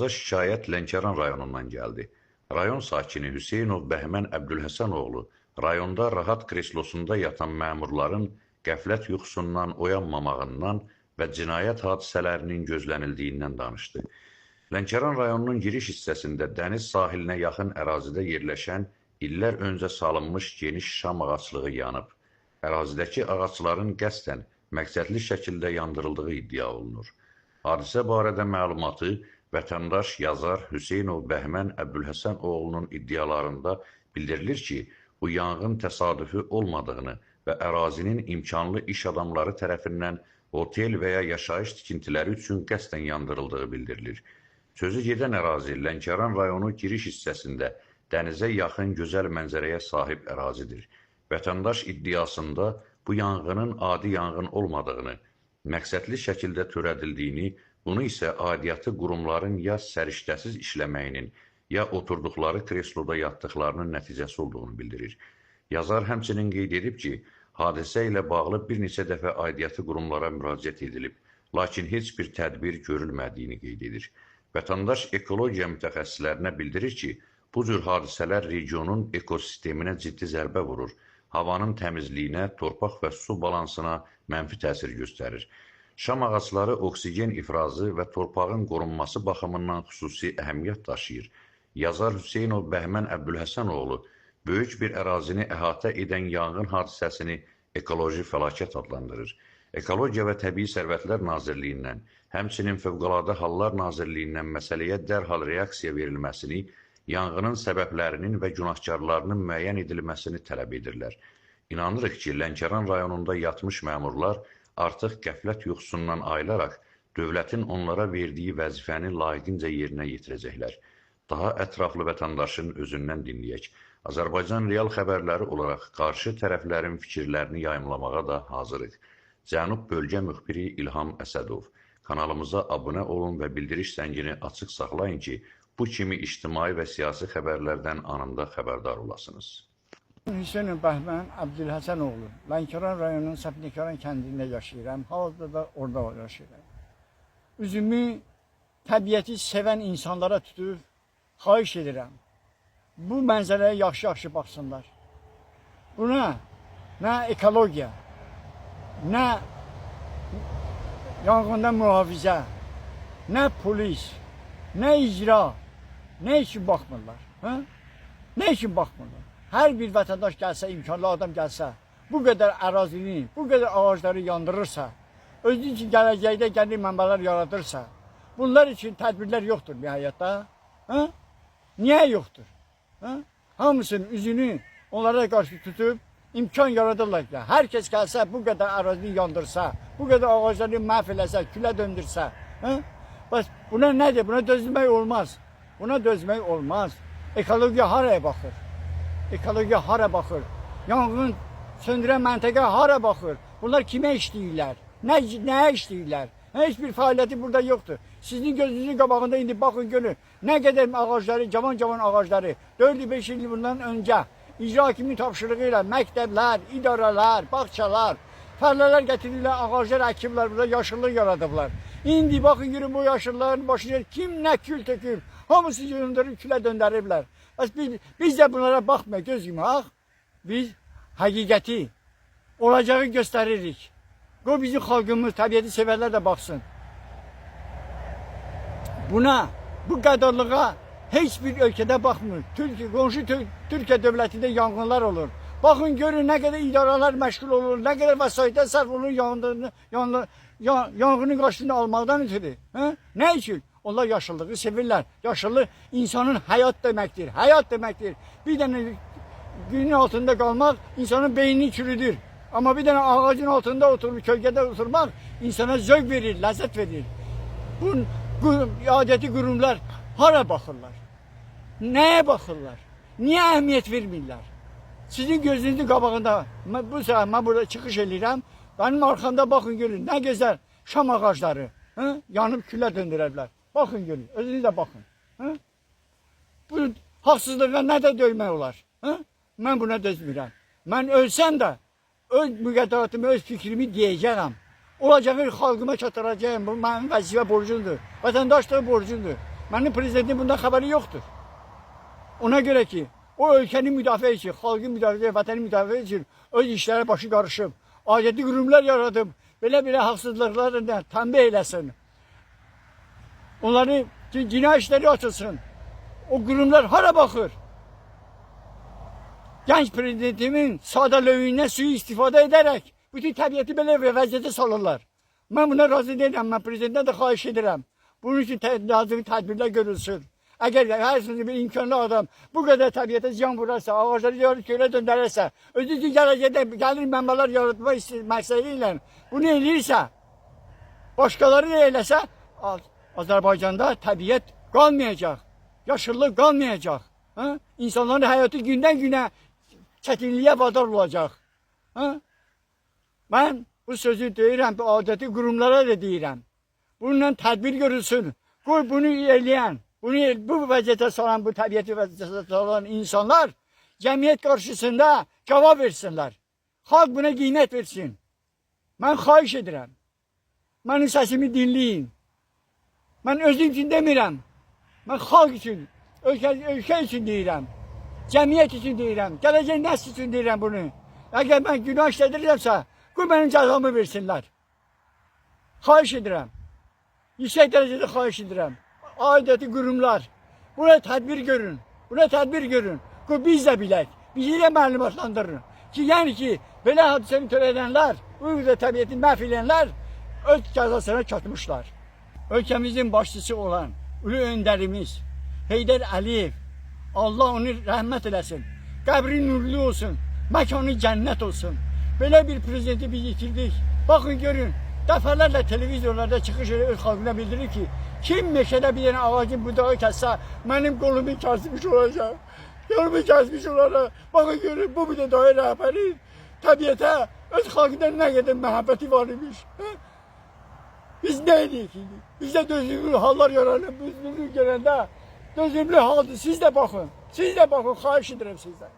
Kanalımıza şikayət Lənkəran rayonundan gəldi. Rayon sakini Hüseynov Bəhmən Əbdülhəsənoğlu rayonda rahat kreslosunda yatan məmurların qəflət yuxusundan oyanmamağından və cinayət hadisələrinin gözlənildiyindən danışdı. Lənkəran rayonunun giriş hissəsində dəniz sahilinə yaxın ərazidə yerləşən illər öncə salınmış geniş şam ağaclığı yanıb. Ərazidəki ağacların qəsdən məqsədli şəkildə yandırıldığı iddia olunur. Hadisə barədə məlumatı vətəndaş yazar Hüseynov Bəhmən Əbdülhəsənoğlunun iddialarında bildirilir ki, bu yanğın təsadüfi olmadığını və ərazinin imkanlı iş adamları tərəfindən otel və ya yaşayış tikintiləri üçün qəsdən yandırıldığı bildirilir. Sözü gedən ərazi Lənkəran rayonu giriş hissəsində dənizə yaxın gözəl mənzərəyə sahib ərazidir. Vətəndaş iddiasında bu yanğının adi yanğın olmadığını, məqsədli şəkildə törədildiyini, bunu isə aidiyyatı qurumların ya səriştəsiz işləməyinin, ya oturduqları kresloda yatdıqlarının nəticəsi olduğunu bildirir. Yazar həmçinin qeyd edib ki, hadisə ilə bağlı bir neçə dəfə aidiyyatı qurumlara müraciət edilib, lakin heç bir tədbir görülmədiyini qeyd edir. Vətəndaş ekologiya mütəxəssislərinə bildirir ki, bu cür hadisələr regionun ekosisteminə ciddi zərbə vurur, havanın təmizliyinə, torpaq və su balansına mənfi təsir göstərir. Şam ağacları oksigen ifrazı və torpağın qorunması baxımından xüsusi əhəmiyyət daşıyır. Yazar Hüseynov Bəhmən Əbdülhəsənoğlu böyük bir ərazini əhatə edən yanğın hadisəsini ekoloji fəlakət adlandırır. Ekologiya və Təbii Sərvətlər Nazirliyindən, həmçinin Fövqəladə Hallar Nazirliyindən məsələyə dərhal reaksiya verilməsini, yanğının səbəblərinin və günahkarlarının müəyyən edilməsini tələb edirlər. İnanırıq ki, Lənkəran rayonunda yatmış məmurlar artıq qəflət yuxusundan ayılaraq dövlətin onlara verdiyi vəzifəni layiqincə yerinə yetirəcəklər. Daha ətraflı vətəndaşın özündən dinləyək. Azərbaycan Real xəbərləri olaraq qarşı tərəflərin fikirlərini yayımlamağa da hazırıq. Cənub Bölgə Müxbiri İlham Əsədov. Kanalımıza abunə olun və bildiriş zəngini açıq saxlayın ki, bu kimi ictimai və siyasi xəbərlərdən anında xəbərdar olasınız. Hüseynov Bəhmən Əbdülhəsənoğlu, Lənkəran rayonunun Səpnikaran kəndində yaşayıram, hal-hazırda da orada yaşayıram. Üzümü təbiəti sevən insanlara tutub, xahiş edirəm, bu mənzərəyə yaxşı-yaxşı baxsınlar. Buna nə ekologiya, nə yanğından mühafizə, nə polis, nə icra, nə üçün baxmırlar? Hə? Nə üçün baxmırlar? Hər bir vətəndaş gəlsə, imkanlı adam gəlsə, bu qədər ərazini, bu qədər ağacları yandırırsa, özü üçün gələcəkdə gəlir mənbələr yaradırsa, bunlar üçün tədbirlər yoxdur nihayətdə. Hə? Niyə yoxdur? Hə? Hamısının üzünü onlara qarşı tutub, imkan yaradırlar ki, hər kəs gəlsə, bu qədər ərazini yandırsa, bu qədər ağacları məhv eləsə, külə döndürsə, hə? Bəs buna nədir? Buna dözmək olmaz. Buna dözmək olmaz. Ekologiya haraya baxır? Ekologiya hara baxır? Yanğın söndürən məntəqə hara baxır? Bunlar kimə işləyirlər? Nəyə işləyirlər? Heç bir fəaliyyəti burada yoxdur. Sizin gözünüzün qabağında indi baxın görün. Nə qədər ağacları, cavan ağacları, 4-5 il bundan öncə icra hakiminin tapşırığı ilə məktəblər, idarələr, bağçalar, fərlələr gətirirlər, ağaclar əkiblər, burada yaşıllıq yaradıblar. İndi baxın görün bu yaşılların başına kim nə kül tökür, hamısı yığındırıb külə döndəriblər. Biz də bunlara baxmayaq, göz yumaq. Biz həqiqəti, olacağı göstəririk. Qoy bizim xalqımız, təbiəti sevərlər də baxsın. Buna, bu qədərlığa heç bir ölkədə baxmır. Qonşu Türkiyə dövlətində yanğınlar olur. Baxın görün nə qədər idarələr məşğul olur, nə qədər vəsaitə sərf olur yanğının qarşısını almaqdan ötürü. Nə üçün? Onlar yaşıllığı sevirlər. Yaşıllıq insanın həyat deməkdir. Həyat deməkdir. Bir dənə günün altında qalmaq insanın beynini çürüdür. Amma bir dənə ağacın altında oturub, kölgədə oturmaq insana zövq verir, ləzzət verir. Bu adəti qurumlar hara baxırlar? Nəyə baxırlar? Niyə əhəmiyyət vermirlər? Sizin gözünüzün qabağında, bu səbəb mən burada çıxış edirəm, benim arxamda baxın görün, nə gözəl şam ağacları, yanıb külə döndürərlər. Baxın görün, özünüz də baxın. Bu haqsızlığa nə də döymək olar? Mən buna dözmürəm. Mən ölsəm də, öz müqəddəratımı, öz fikrimi deyəcəyəm. Olacağı xalqıma çatdıracağım, bu mənim vəzifə borcumdur, vətəndaşlığı borcumdur. Benim prezidentim bundan haberi yoktur. Ona göre ki o ülkenin müdafaa için, halkın müdafaa için, vatanın müdafaa için öz işlere başı karışıp, adeti kurumlar yaratıp, böyle haksızlıklarından tembih eylesin. Onların cinayet işleri açılsın. O kurumlar hara bakır? Genç prezidentimin sadalığına suyu istifade ederek bütün tabiatı böyle vəziyyətə salırlar. Ben buna razı değilim. Ben prezidentten de xahiş ederim. Bunun için lazım tedbirler görülsün. Eğer her sözü bir imkanlı adam bu kadar tabiata ziyan vurarsa, ağaçları yarıp köyle döndürürse, ödücü gelecekte gelir menbalar yaratma meseleyle bunu eləyirsə, başkaları da eyləsə, Azərbaycanda tabiat qalmayacaq, yaşıllıq qalmayacaq. Ha? İnsanların hayatı günden güne çetinliğe vadar olacaq. Ha? Ben bu sözü deyirəm, bu adeti kurumlara da deyirəm. Bununla tədbir görülsün. Qoy bunu eləyən, bu vəziyyətə salan, bu təbiəti vəziyyətə salan insanlar cəmiyyət qarşısında cavab versinlər. Xalq buna qiymət versin. Mən xahiş edirəm. Mənim səsimi dinləyin. Mən özüm üçün demirəm. Mən xalq üçün, ölkə üçün deyirəm. Cəmiyyət üçün deyirəm. Gələcək nəsl üçün deyirəm bunu. Əgər mən günah işlədirirəmsə, qoy mənim cəzamı versinlər. Xahiş edirəm. Yüksək dərəcədə xahiş edirəm. Adeti kurumlar. Buna tədbir görün. Buna tədbir görün. Qoy biz də bilək. Bizi də məlumatlandırın. Ki, yəni ki, belə hadisəni törədənlər, bu təbiəti məhv edənlər öz cəzasına çatmışlar. Ölkəmizin başçısı olan ulu öndərimiz Heydər Əliyev, Allah onu rəhmət eləsin. Qəbri nurlu olsun. Məkanı cənnət olsun. Böyle bir prezidenti biz yitirdik. Bakın görün. Defalarla televizyonlarda çıkış öz halkına bildirir ki kim meşede bir tane ağacın budağı kesse benim kolumu kesmiş olacak. Kolumu kesmiş olacak. Bakın görün bu bir de daire rehberi tabiata öz halkından ne kadar muhabbeti var imiş. Biz neydik? Biz de dözümlü hallar yararlı. Dözümlü gelende dözümlü halde siz de bakın. Siz de bakın. Xahiş ederim sizden.